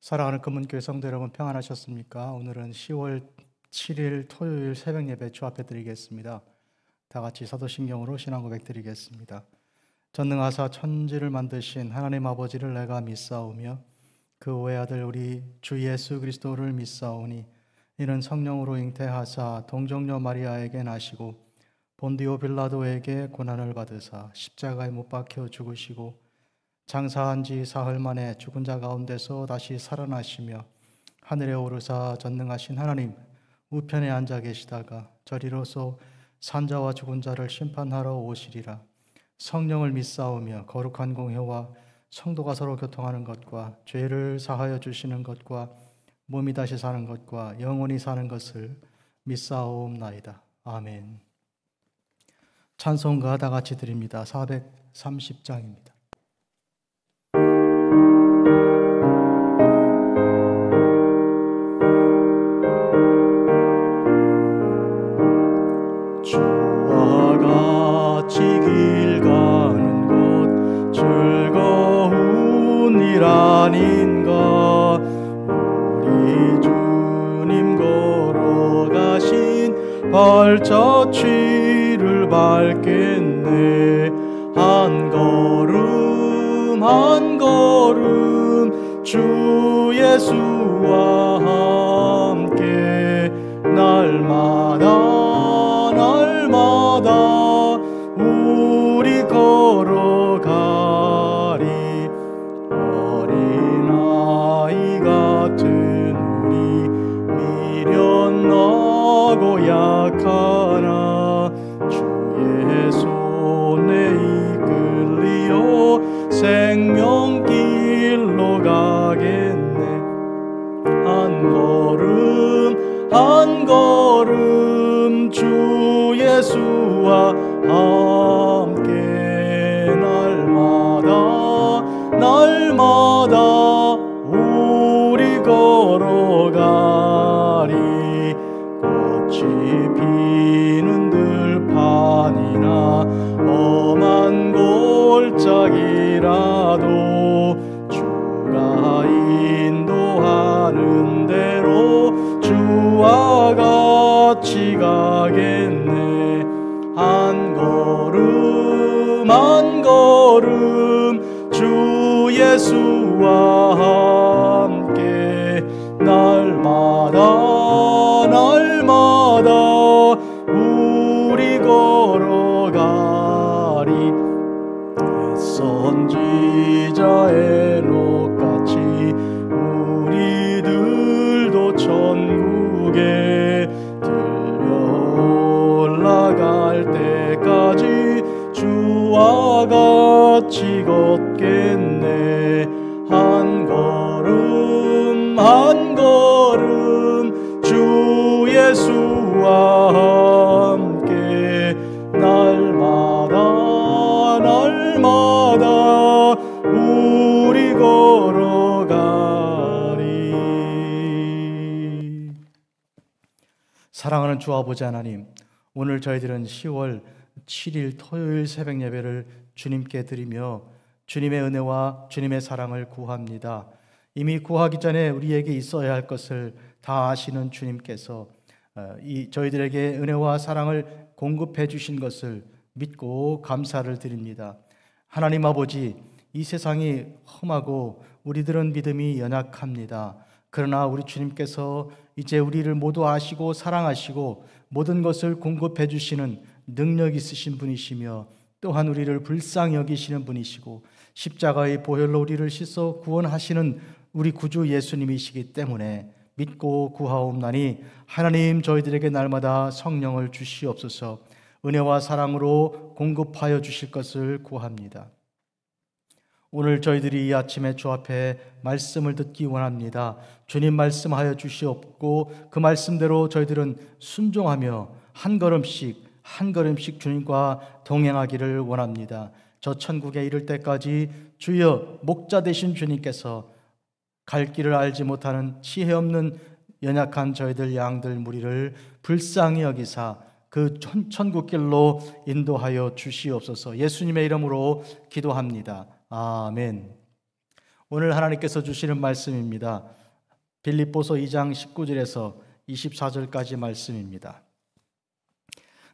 사랑하는 금문교회 성도 여러분, 평안하셨습니까? 오늘은 10월 7일 토요일 새벽 예배 주앞에 드리겠습니다. 다 같이 사도신경으로 신앙 고백 드리겠습니다. 전능하사 천지를 만드신 하나님 아버지를 내가 믿사오며 그 외아들 우리 주 예수 그리스도를 믿사오니 이는 성령으로 잉태하사 동정녀 마리아에게 나시고 본디오 빌라도에게 고난을 받으사 십자가에 못 박혀 죽으시고 장사한 지 사흘 만에 죽은 자 가운데서 다시 살아나시며 하늘에 오르사 전능하신 하나님 우편에 앉아 계시다가 저리로서 산자와 죽은 자를 심판하러 오시리라. 성령을 믿사오며 거룩한 공회와 성도가 서로 교통하는 것과 죄를 사하여 주시는 것과 몸이 다시 사는 것과 영원히 사는 것을 믿사옵나이다. 아멘. 찬송가 다 같이 드립니다. 430장입니다. 주와 같이 길 가는 곳 즐거운 일 아닌가. 우리 주님 걸어가신 발자취를 밟겠네. 한 걸음 한 걸음 주 예수와 함께 날마다 우리 걸어가리. 어린아이 같은 우리 미련하고 약하나 주의 손에 이끌리어 생명길로 가겠네. 한 걸음 한 걸음 주 예수와 함께 날마다 우리 걸어가리. 꽃이 피는 들판이나 험한 골짜기라도 주가 인도하는 대로 주와 같이 가겠네. 한 걸음 한 걸음 주 예수와 함께 날마다 우리 걸어가리. 선지자 에녹같이 우리들도 천국에 올라갈 때까지 주와 같이 걷겠네. 한 걸음 한 걸음 주 예수와 함께 날마다 우리 걸어가리. 사랑하는 주 아버지 하나님, 오늘 저희들은 10월 7일 토요일 새벽 예배를 주님께 드리며 주님의 은혜와 주님의 사랑을 구합니다. 이미 구하기 전에 우리에게 있어야 할 것을 다 아시는 주님께서 저희들에게 은혜와 사랑을 공급해 주신 것을 믿고 감사를 드립니다. 하나님 아버지, 이 세상이 험하고 우리들은 믿음이 연약합니다. 그러나 우리 주님께서 이제 우리를 모두 아시고 사랑하시고 모든 것을 공급해 주시는 능력 있으신 분이시며 또한 우리를 불쌍히 여기시는 분이시고 십자가의 보혈로 우리를 씻어 구원하시는 우리 구주 예수님이시기 때문에 믿고 구하옵나니 하나님, 저희들에게 날마다 성령을 주시옵소서. 은혜와 사랑으로 공급하여 주실 것을 구합니다. 오늘 저희들이 이 아침에 주 앞에 말씀을 듣기 원합니다. 주님 말씀하여 주시옵고 그 말씀대로 저희들은 순종하며 한 걸음씩 주님과 동행하기를 원합니다. 저 천국에 이를 때까지 주여 목자 되신 주님께서 갈 길을 알지 못하는 지혜 없는 연약한 저희들 양들 무리를 불쌍히 여기사 그 천국길로 인도하여 주시옵소서. 예수님의 이름으로 기도합니다. 아멘. 오늘 하나님께서 주시는 말씀입니다. 빌립보서 2장 19절에서 24절까지 말씀입니다.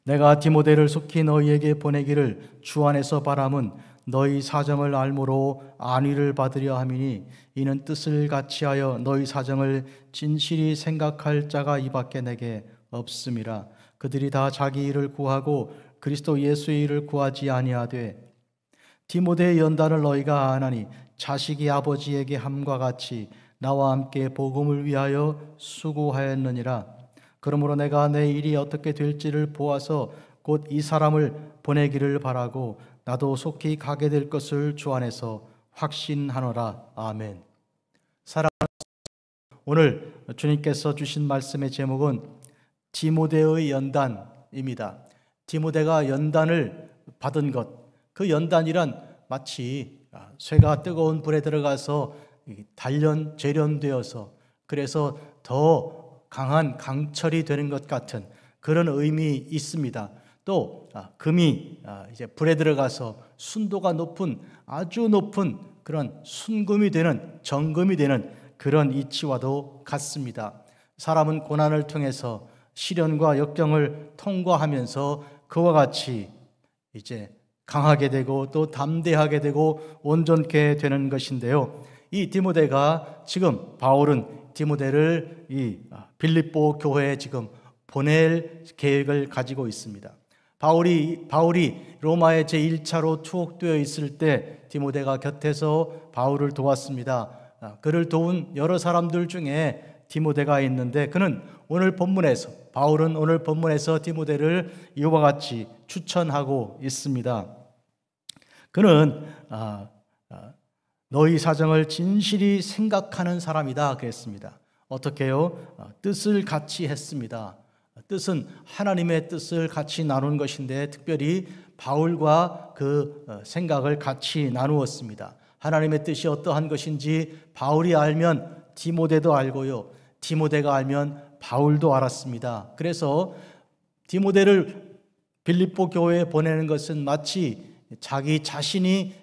내가 디모데를 속히 너희에게 보내기를 주 안에서 바람은 너희 사정을 알므로 안위를 받으려 함이니 이는 뜻을 같이하여 너희 사정을 진실히 생각할 자가 이밖에 내게 없음이라. 그들이 다 자기 일을 구하고 그리스도 예수의 일을 구하지 아니하되 디모데의 연단을 너희가 아나니 자식이 아버지에게 함과 같이 나와 함께 복음을 위하여 수고하였느니라. 그러므로 내가 내 일이 어떻게 될지를 보아서 곧 이 사람을 보내기를 바라고 나도 속히 가게 될 것을 주 안에서 확신하노라. 아멘. 사랑하는 오늘 주님께서 주신 말씀의 제목은 디모데의 연단입니다. 디모데가 연단을 받은 것, 그 연단이란 마치 쇠가 뜨거운 불에 들어가서 재련되어서 그래서 더 강한 강철이 되는 것 같은 그런 의미 있습니다. 또 금이 이제 불에 들어가서 순도가 높은 아주 높은 그런 순금이 되는 정금이 되는 그런 이치와도 같습니다. 사람은 고난을 통해서 시련과 역경을 통과하면서 그와 같이 이제 강하게 되고 또 담대하게 되고 온전케 되는 것인데요. 이 디모데가 지금 바울은 디모데를 이 빌립보 교회에 지금 보낼 계획을 가지고 있습니다. 바울이 로마에 제1차로 투옥되어 있을 때 디모데가 곁에서 바울을 도왔습니다. 그를 도운 여러 사람들 중에 디모데가 있는데 바울은 오늘 본문에서 디모데를 이와 같이 추천하고 있습니다. 그는 너희 사정을 진실히 생각하는 사람이다 그랬습니다. 어떻게요? 뜻을 같이 했습니다. 뜻은 하나님의 뜻을 같이 나눈 것인데 특별히 바울과 그 생각을 같이 나누었습니다. 하나님의 뜻이 어떠한 것인지 바울이 알면 디모데도 알고요, 디모데가 알면 바울도 알았습니다. 그래서 디모데를 빌립보 교회에 보내는 것은 마치 자기 자신이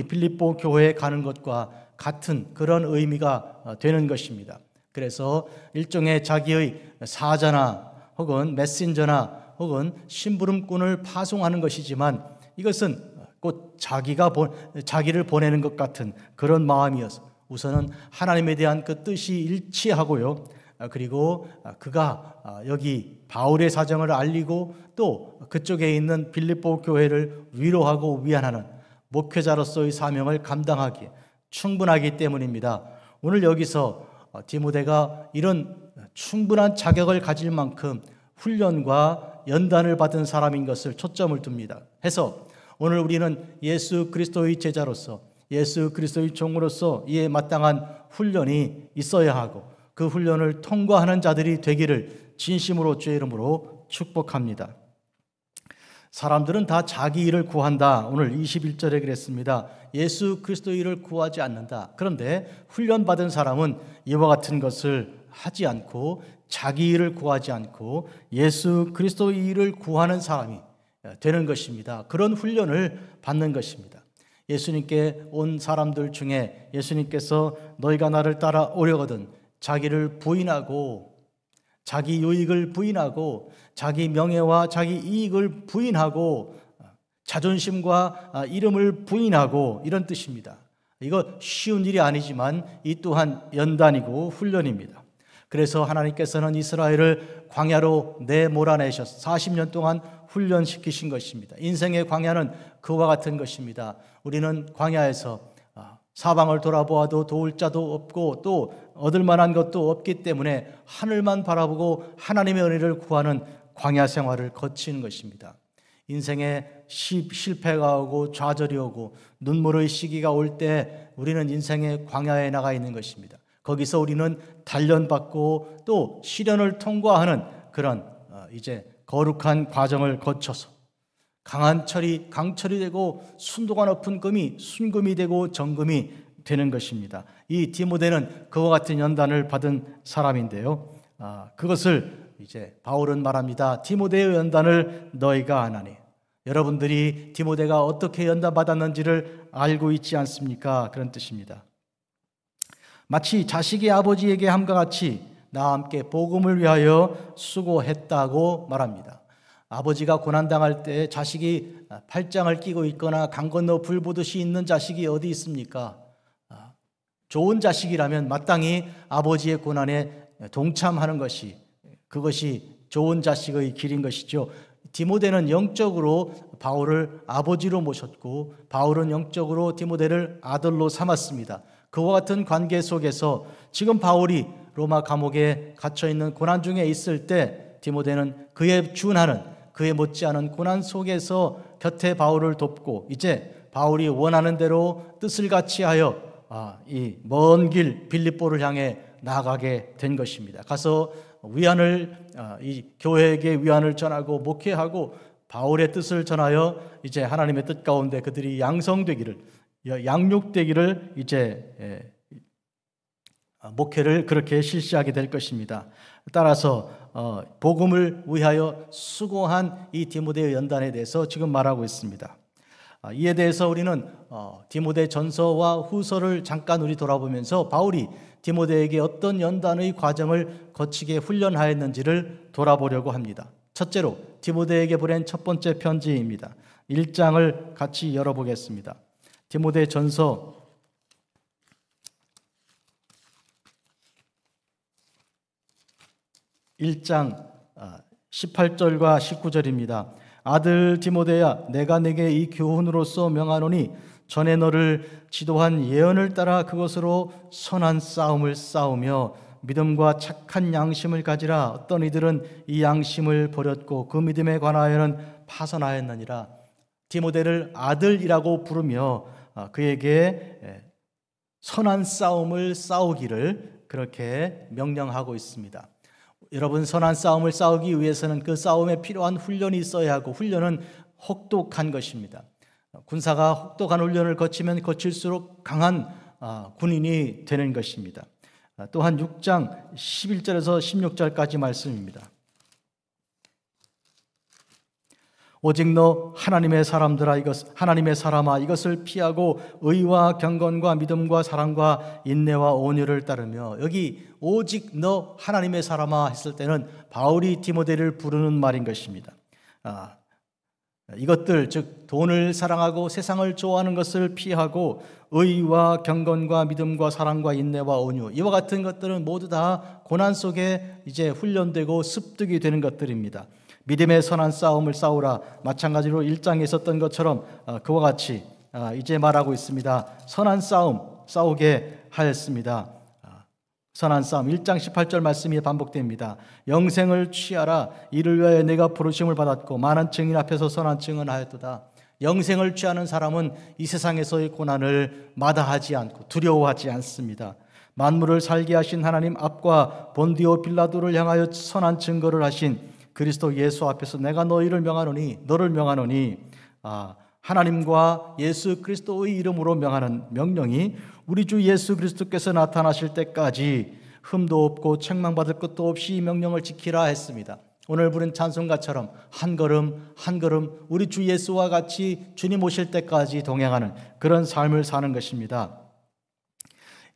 빌립보 교회에 가는 것과 같은 그런 의미가 되는 것입니다. 그래서 일종의 자기의 사자나 혹은 메신저나 혹은 심부름꾼을 파송하는 것이지만 이것은 곧 자기를 보내는 것 같은 그런 마음이어서 우선은 하나님에 대한 그 뜻이 일치하고요, 그리고 그가 여기 바울의 사정을 알리고 또 그쪽에 있는 빌립보 교회를 위로하고 위안하는 목회자로서의 사명을 감당하기에 충분하기 때문입니다. 오늘 여기서 디모데가 이런 충분한 자격을 가질 만큼 훈련과 연단을 받은 사람인 것을 초점을 둡니다. 해서 오늘 우리는 예수 그리스도의 제자로서 예수 그리스도의 종으로서 이에 마땅한 훈련이 있어야 하고 그 훈련을 통과하는 자들이 되기를 진심으로 주의 이름으로 축복합니다. 사람들은 다 자기 일을 구한다. 오늘 21절에 그랬습니다. 예수 그리스도의 일을 구하지 않는다. 그런데 훈련받은 사람은 이와 같은 것을 하지 않고 자기 일을 구하지 않고 예수 그리스도의 일을 구하는 사람이 되는 것입니다. 그런 훈련을 받는 것입니다. 예수님께 온 사람들 중에 예수님께서 너희가 나를 따라오려거든 자기를 부인하고 자기 유익을 부인하고 자기 명예와 자기 이익을 부인하고 자존심과 이름을 부인하고 이런 뜻입니다. 이거 쉬운 일이 아니지만 이 또한 연단이고 훈련입니다. 그래서 하나님께서는 이스라엘을 광야로 내몰아내셔서 40년 동안 훈련시키신 것입니다. 인생의 광야는 그와 같은 것입니다. 우리는 광야에서 사방을 돌아보아도 도울 자도 없고 또 얻을 만한 것도 없기 때문에 하늘만 바라보고 하나님의 은혜를 구하는 광야 생활을 거치는 것입니다. 인생에 실패가 오고 좌절이 오고 눈물의 시기가 올 때 우리는 인생의 광야에 나가 있는 것입니다. 거기서 우리는 단련받고 또 시련을 통과하는 그런 이제 거룩한 과정을 거쳐서 강철이 되고 순도가 높은 금이 순금이 되고 정금이 되는 것입니다. 이 디모데는 그와 같은 연단을 받은 사람인데요. 그것을 이제 바울은 말합니다. 디모데의 연단을 너희가 아나니. 여러분들이 디모데가 어떻게 연단받았는지를 알고 있지 않습니까? 그런 뜻입니다. 마치 자식이 아버지에게 함과 같이 나와 함께 복음을 위하여 수고했다고 말합니다. 아버지가 고난당할 때 자식이 팔짱을 끼고 있거나 강 건너 불 보듯이 있는 자식이 어디 있습니까? 좋은 자식이라면 마땅히 아버지의 고난에 동참하는 것이, 그것이 좋은 자식의 길인 것이죠. 디모데는 영적으로 바울을 아버지로 모셨고 바울은 영적으로 디모데를 아들로 삼았습니다. 그와 같은 관계 속에서 지금 바울이 로마 감옥에 갇혀있는 고난 중에 있을 때 디모데는 그에 준하는, 그에 못지않은 고난 속에서 곁에 바울을 돕고 이제 바울이 원하는 대로 뜻을 같이하여 이 먼 길 빌립보를 향해 나아가게 된 것입니다. 가서 위안을, 이 교회에게 위안을 전하고 목회하고 바울의 뜻을 전하여 이제 하나님의 뜻 가운데 그들이 양성되기를, 양육되기를 이제 목회를 그렇게 실시하게 될 것입니다. 따라서 복음을 위하여 수고한 이 디모데의 연단에 대해서 지금 말하고 있습니다. 이에 대해서 우리는 디모데 전서와 후서를 잠깐 우리 돌아보면서 바울이 디모데에게 어떤 연단의 과정을 거치게 훈련하였는지를 돌아보려고 합니다. 첫째로 디모데에게 보낸 첫 번째 편지입니다. 1장을 같이 열어보겠습니다. 디모데 전서 1장 18절과 19절입니다. 아들 디모데야, 내가 내게 이 교훈으로서 명하노니 전에 너를 지도한 예언을 따라 그것으로 선한 싸움을 싸우며 믿음과 착한 양심을 가지라. 어떤 이들은 이 양심을 버렸고 그 믿음에 관하여는 파선하였느니라. 디모데를 아들이라고 부르며 그에게 선한 싸움을 싸우기를 그렇게 명령하고 있습니다. 여러분, 선한 싸움을 싸우기 위해서는 그 싸움에 필요한 훈련이 있어야 하고, 훈련은 혹독한 것입니다. 군사가 혹독한 훈련을 거치면 거칠수록 강한 군인이 되는 것입니다. 또한 6장 11절에서 16절까지 말씀입니다. 오직 너 하나님의 사람들아, 하나님의 사람아, 이것을 피하고 의와 경건과 믿음과 사랑과 인내와 온유를 따르며. 여기 오직 너 하나님의 사람아 했을 때는 바울이 디모데를 부르는 말인 것입니다. 이것들, 즉 돈을 사랑하고 세상을 좋아하는 것을 피하고 의와 경건과 믿음과 사랑과 인내와 온유, 이와 같은 것들은 모두 다 고난 속에 이제 훈련되고 습득이 되는 것들입니다. 믿음의 선한 싸움을 싸우라. 마찬가지로 1장에 있었던 것처럼 그와 같이 이제 말하고 있습니다. 선한 싸움 싸우게 하였습니다. 선한 싸움, 1장 18절 말씀이 반복됩니다. 영생을 취하라. 이를 위하여 내가 부르심을 받았고 많은 증인 앞에서 선한 증언하였도다. 영생을 취하는 사람은 이 세상에서의 고난을 마다하지 않고 두려워하지 않습니다. 만물을 살게 하신 하나님 앞과 본디오 빌라도를 향하여 선한 증거를 하신 그리스도 예수 앞에서 내가 너를 명하노니, 하나님과 예수 그리스도의 이름으로 명하는 명령이 우리 주 예수 그리스도께서 나타나실 때까지 흠도 없고 책망받을 것도 없이 이 명령을 지키라 했습니다. 오늘 부른 찬송가처럼 한 걸음 한 걸음 우리 주 예수와 같이 주님 오실 때까지 동행하는 그런 삶을 사는 것입니다.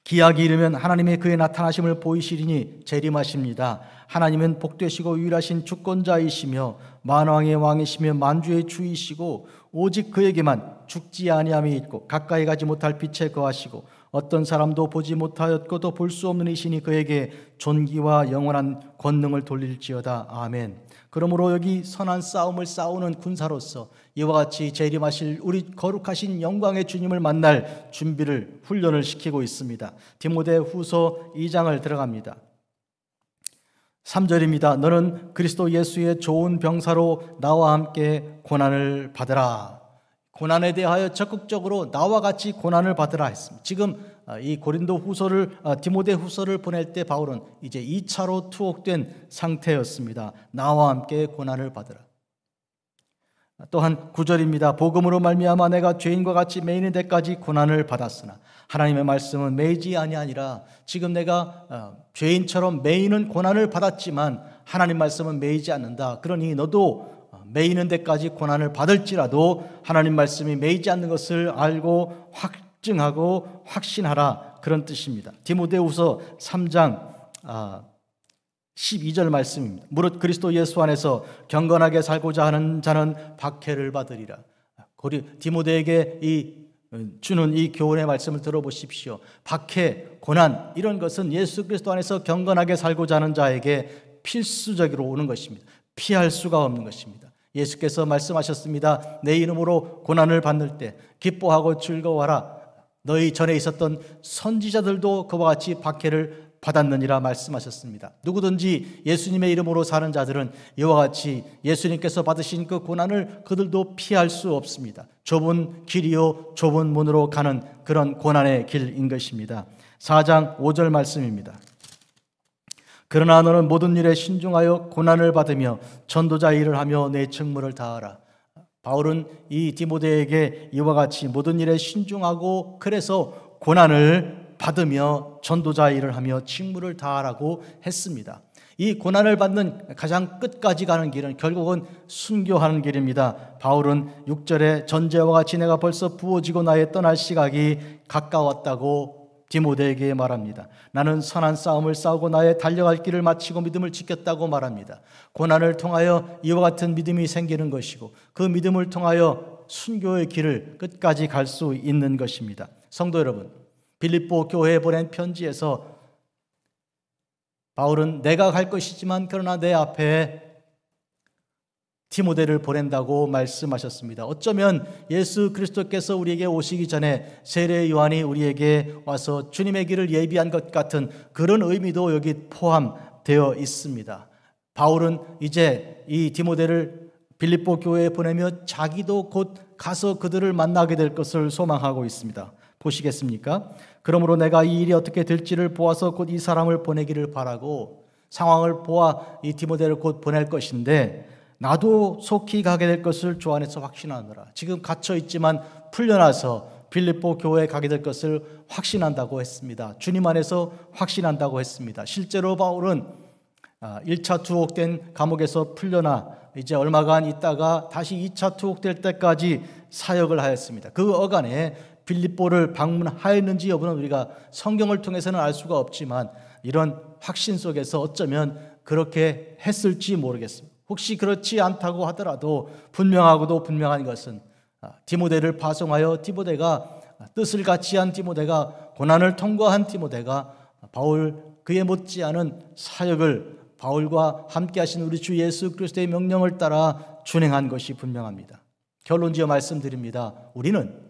기약이 이르면 하나님의 그의 나타나심을 보이시리니 재림하십니다. 하나님은 복되시고 유일하신 주권자이시며 만왕의 왕이시며 만주의 주이시고 오직 그에게만 죽지 아니함이 있고 가까이 가지 못할 빛에 거하시고 어떤 사람도 보지 못하였고도 볼 수 없는 이시니 그에게 존귀와 영원한 권능을 돌릴지어다. 아멘. 그러므로 여기 선한 싸움을 싸우는 군사로서 이와 같이 재림하실 우리 거룩하신 영광의 주님을 만날 준비를, 훈련을 시키고 있습니다. 디모데 후서 2장을 들어갑니다. 3절입니다. 너는 그리스도 예수의 좋은 병사로 나와 함께 고난을 받으라. 고난에 대하여 적극적으로 나와 같이 고난을 받으라 했습니다. 지금 이 고린도 후서를, 디모데 후서를 보낼 때 바울은 이제 2차로 투옥된 상태였습니다. 나와 함께 고난을 받으라. 또한 9절입니다. 복음으로 말미암아 내가 죄인과 같이 매이는 데까지 고난을 받았으나. 하나님의 말씀은 매이지 아니하니라. 지금 내가 죄인처럼 매이는 고난을 받았지만 하나님 말씀은 매이지 않는다. 그러니 너도 매이는 데까지 고난을 받을지라도 하나님 말씀이 매이지 않는 것을 알고 확증하고 확신하라. 그런 뜻입니다. 디모데후서 3장 12절 말씀입니다. 무릇 그리스도 예수 안에서 경건하게 살고자 하는 자는 박해를 받으리라. 디모데에게 주는 이 교훈의 말씀을 들어보십시오. 박해, 고난 이런 것은 예수 그리스도 안에서 경건하게 살고자 하는 자에게 필수적으로 오는 것입니다. 피할 수가 없는 것입니다. 예수께서 말씀하셨습니다. 내 이름으로 고난을 받을 때 기뻐하고 즐거워하라. 너희 전에 있었던 선지자들도 그와 같이 박해를 받았느니라 말씀하셨습니다. 누구든지 예수님의 이름으로 사는 자들은 이와 같이 예수님께서 받으신 그 고난을 그들도 피할 수 없습니다. 좁은 길이요 좁은 문으로 가는 그런 고난의 길인 것입니다. 4장 5절 말씀입니다. 그러나 너는 모든 일에 신중하여 고난을 받으며 전도자 일을 하며 내 책무를 다하라. 바울은 이 디모데에게 이와 같이 모든 일에 신중하고 그래서 고난을 받으며 전도자 일을 하며 직무를 다하라고 했습니다. 이 고난을 받는 가장 끝까지 가는 길은 결국은 순교하는 길입니다. 바울은 6절에 전제와 같이 내가 벌써 부어지고 나의 떠날 시각이 가까웠다고 디모데에게 말합니다. 나는 선한 싸움을 싸우고 나의 달려갈 길을 마치고 믿음을 지켰다고 말합니다. 고난을 통하여 이와 같은 믿음이 생기는 것이고 그 믿음을 통하여 순교의 길을 끝까지 갈 수 있는 것입니다. 성도 여러분, 빌립보 교회에 보낸 편지에서 바울은 내가 갈 것이지만 그러나 내 앞에 디모데를 보낸다고 말씀하셨습니다. 어쩌면 예수 그리스도께서 우리에게 오시기 전에 세례 요한이 우리에게 와서 주님의 길을 예비한 것 같은 그런 의미도 여기 포함되어 있습니다. 바울은 이제 이 디모데를 빌립보 교회에 보내며 자기도 곧 가서 그들을 만나게 될 것을 소망하고 있습니다. 보시겠습니까? 그러므로 내가 이 일이 어떻게 될지를 보아서 곧 이 사람을 보내기를 바라고, 상황을 보아 이 디모데를 곧 보낼 것인데 나도 속히 가게 될 것을 주 안에서 확신하노라. 지금 갇혀 있지만 풀려나서 빌립보 교회에 가게 될 것을 확신한다고 했습니다. 주님 안에서 확신한다고 했습니다. 실제로 바울은 1차 투옥된 감옥에서 풀려나 이제 얼마간 있다가 다시 2차 투옥될 때까지 사역을 하였습니다. 그 어간에 빌립보를 방문하였는지 여부는 우리가 성경을 통해서는 알 수가 없지만 이런 확신 속에서 어쩌면 그렇게 했을지 모르겠습니다. 혹시 그렇지 않다고 하더라도 분명하고도 분명한 것은 디모데를 파송하여 디모데가 뜻을 같이 한 디모데가 고난을 통과한 디모데가 바울 그에 못지않은 사역을 바울과 함께 하신 우리 주 예수 그리스도의 명령을 따라 준행한 것이 분명합니다. 결론지어 말씀드립니다. 우리는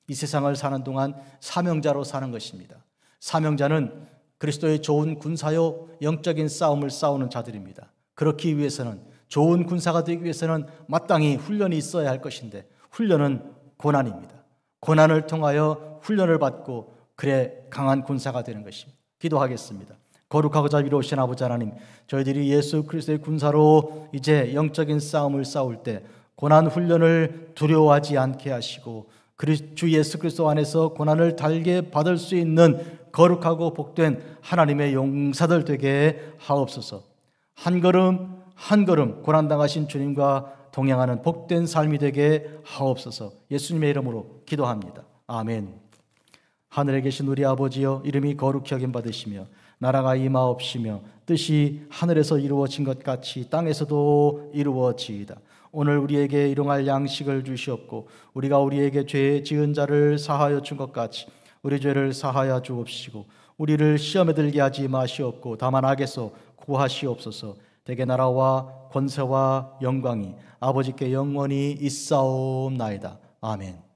이 세상을 사는 동안 사명자로 사는 것입니다. 사명자는 그리스도의 좋은 군사요 영적인 싸움을 싸우는 자들입니다. 그렇기 위해서는, 좋은 군사가 되기 위해서는 마땅히 훈련이 있어야 할 것인데 훈련은 고난입니다. 고난을 통하여 훈련을 받고 그래 강한 군사가 되는 것입니다. 기도하겠습니다. 거룩하고 자비로우신 아버지 하나님, 저희들이 예수 그리스도의 군사로 이제 영적인 싸움을 싸울 때 고난 훈련을 두려워하지 않게 하시고 주 예수 그리스도 안에서 고난을 달게 받을 수 있는 거룩하고 복된 하나님의 용사들 되게 하옵소서. 한 걸음 한 걸음 고난당하신 주님과 동행하는 복된 삶이 되게 하옵소서. 예수님의 이름으로 기도합니다. 아멘. 하늘에 계신 우리 아버지여, 이름이 거룩히 여김 받으시며 나라가 임하옵시며 뜻이 하늘에서 이루어진 것 같이 땅에서도 이루어지이다. 오늘 우리에게 일용할 양식을 주시옵고 우리가 우리에게 죄 지은 자를 사하여 준 것 같이 우리 죄를 사하여 주옵시고 우리를 시험에 들게 하지 마시옵고 다만 악에서 구하시옵소서. 대개 나라와 권세와 영광이 아버지께 영원히 있사옵나이다. 아멘.